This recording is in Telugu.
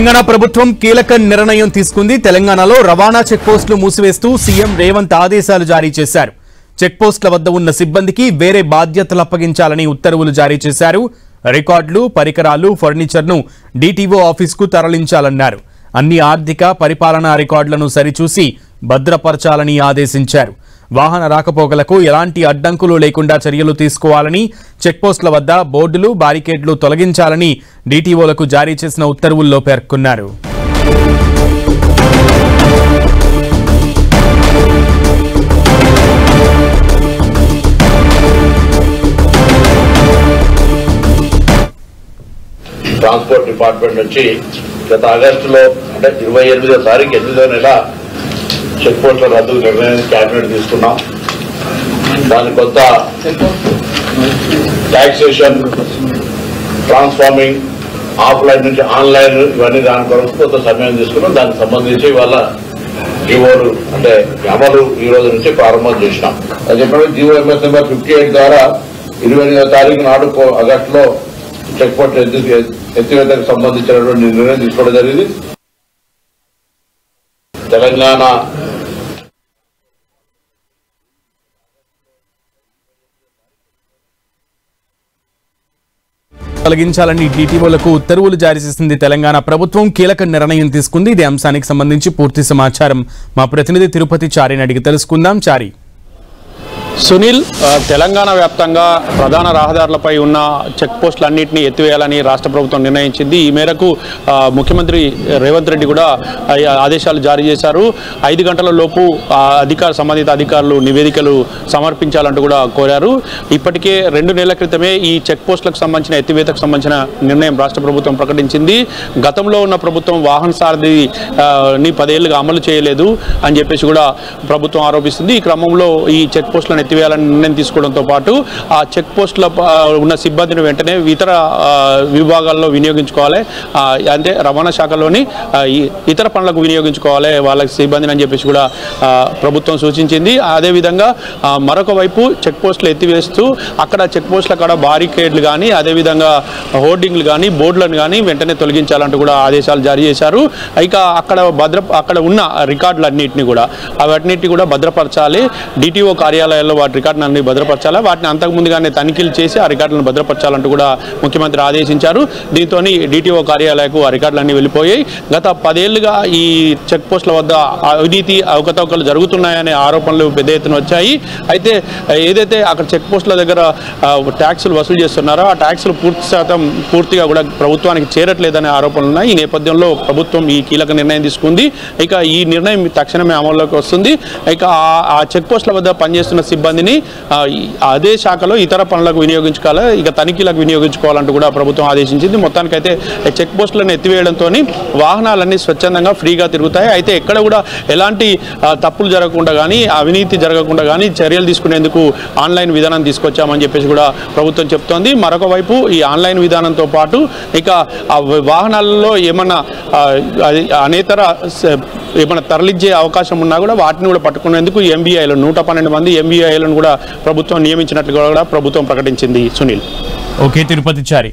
తెలంగాణ ప్రభుత్వం కీలక నిర్ణయం తీసుకుంది. తెలంగాణలో రవాణా చెక్పోస్టులు మూసివేస్తూ సీఎం రేవంత్ ఆదేశాలు జారీ చేశారు. చెక్పోస్టుల వద్ద ఉన్న సిబ్బందికి వేరే బాధ్యతలు అప్పగించాలని ఉత్తర్వులు జారీ చేశారు. రికార్డులు, పరికరాలు, ఫర్నిచర్ను డీటీఓ ఆఫీస్కు తరలించాలన్నారు. అన్ని ఆర్థిక పరిపాలనా రికార్డులను సరిచూసి భద్రపరచాలని ఆదేశించారు. వాహన రాకపోకలకు ఎలాంటి అడ్డంకులు లేకుండా చర్యలు తీసుకోవాలని, చెక్పోస్టుల వద్ద బోర్డులు, బారికేడ్లు తొలగించాలని డీటీఓలకు జారీ చేసిన ఉత్తర్వుల్లో పేర్కొన్నారు. ట్రాన్స్పోర్ట్ డిపార్ట్మెంట్ నుంచి గత ఆగస్టులో అంటే 28వ తారీఖు 8వ నెల చెక్ పోస్టుల రద్దు నిర్ణయాన్ని క్యాబినెట్ తీసుకున్నాం. దాని కొంత టాక్సేషన్, ట్రాన్స్ఫార్మింగ్, ఆఫ్లైన్ నుంచి ఆన్లైన్ ఇవన్నీ దాని కొరకు కొంత సమయం తీసుకున్నాం. దానికి సంబంధించి వాళ్ళ జీవోలు అంటే అమలు ఈ రోజు నుంచి ప్రారంభం చేసినాం. అది చెప్పినప్పుడు జీవో ఎంఎస్ నెంబర్ 58 ద్వారా 28వ తారీఖు నాడు ఆగస్టులో చెక్ పోస్ట్ ఎత్తివేతకు సంబంధించినటువంటి నిర్ణయం తీసుకోవడం జరిగింది. తెలంగాణ తొలగించాలని డీటీఓలకు ఉత్తర్వులు జారీ చేసింది. తెలంగాణ ప్రభుత్వం కీలక నిర్ణయం తీసుకుంది. ఇదే అంశానికి సంబంధించి పూర్తి సమాచారం మా ప్రతినిధి తిరుపతి చారిని అడిగి తెలుసుకుందాం. చారి, సునీల్, తెలంగాణ వ్యాప్తంగా ప్రధాన రహదారులపై ఉన్న చెక్ పోస్టులన్నింటినీ ఎత్తివేయాలని రాష్ట్ర ప్రభుత్వం నిర్ణయించింది. ఈ మేరకు ముఖ్యమంత్రి రేవంత్ రెడ్డి కూడా ఆదేశాలు జారీ చేశారు. 5 గంటల లోపు సంబంధిత అధికారులు నివేదికలు సమర్పించాలంటూ కూడా కోరారు. ఇప్పటికే 2 నెలల క్రితమే ఈ చెక్ పోస్టులకు సంబంధించిన ఎత్తివేతకు సంబంధించిన నిర్ణయం రాష్ట్ర ప్రభుత్వం ప్రకటించింది. గతంలో ఉన్న ప్రభుత్వం వాహన సారథిని 10 ఏళ్లుగా అమలు చేయలేదు అని చెప్పేసి కూడా ప్రభుత్వం ఆరోపిస్తుంది. ఈ క్రమంలో ఈ చెక్ పోస్టులను ఎత్తివేయాలని నిర్ణయం తీసుకోవడంతో పాటు ఆ చెక్ పోస్టుల ఉన్న సిబ్బందిని వెంటనే ఇతర విభాగాల్లో వినియోగించుకోవాలి, అంటే రవాణా శాఖలోని ఇతర పనులకు వినియోగించుకోవాలి వాళ్ళకి సిబ్బందిని అని చెప్పేసి కూడా ప్రభుత్వం సూచించింది. అదేవిధంగా మరొక వైపు చెక్ పోస్టులు ఎత్తివేస్తూ అక్కడ చెక్ పోస్టుల కాడ బారికేడ్లు కానీ, అదేవిధంగా హోర్డింగ్లు కానీ, బోర్డులను కానీ వెంటనే తొలగించాలంటూ కూడా ఆదేశాలు జారీ చేశారు. ఇక అక్కడ ఉన్న రికార్డులన్నింటినీ కూడా వాటిని కూడా భద్రపరచాలి. డిటిఓ కార్యాలయాల్లో వాటి రికార్డులన్నీ భద్రపరచాలి. వాటిని అంతకుముందుగానే తనిఖీలు చేసి ఆ రికార్డులను భద్రపరచాలంటూ కూడా ముఖ్యమంత్రి ఆదేశించారు. దీంతో డిటిఓ కార్యాలయకు ఆ రికార్డులన్నీ వెళ్ళిపోయాయి. గత 10 ఏళ్లుగా ఈ చెక్ పోస్టుల వద్ద అవినీతి అవకతవకలు జరుగుతున్నాయనే ఆరోపణలు పెద్ద ఎత్తున వచ్చాయి. అయితే ఏదైతే అక్కడ చెక్ పోస్టుల దగ్గర ట్యాక్సులు వసూలు చేస్తున్నారో ఆ ట్యాక్సులు పూర్తిగా కూడా ప్రభుత్వానికి చేరట్లేదనే ఆరోపణలు ఉన్నాయి. ఈ నేపథ్యంలో ప్రభుత్వం ఈ కీలక నిర్ణయం తీసుకుంది. ఇక ఈ నిర్ణయం తక్షణమే అమల్లోకి వస్తుంది. ఇక ఆ చెక్ పోస్టుల వద్ద పనిచేస్తున్న సిబ్బందిని అదే శాఖలో ఇతర పనులకు వినియోగించుకోవాలి, ఇక తనిఖీలకు వినియోగించుకోవాలంటూ కూడా ప్రభుత్వం ఆదేశించింది. మొత్తానికైతే చెక్ పోస్టులను ఎత్తివేయడంతో వాహనాలన్నీ స్వచ్ఛందంగా ఫ్రీగా తిరుగుతాయి. అయితే ఎక్కడ కూడా ఎలాంటి తప్పులు జరగకుండా కానీ, అవినీతి జరగకుండా కానీ చర్యలు తీసుకునేందుకు ఆన్లైన్ విధానం తీసుకొచ్చామని చెప్పేసి కూడా ప్రభుత్వం చెప్తోంది. మరొక వైపు ఈ ఆన్లైన్ విధానంతో పాటు ఇక వాహనాలలో ఏమన్నా ఏమైనా తరలించే అవకాశం ఉన్నా కూడా వాటిని కూడా పట్టుకునేందుకు ఎంబీఐలు 112 మంది ఎంబీఐలను కూడా ప్రభుత్వం నియమించినట్లు కూడా ప్రభుత్వం ప్రకటించింది. సునీల్. ఓకే తిరుపతి చారి.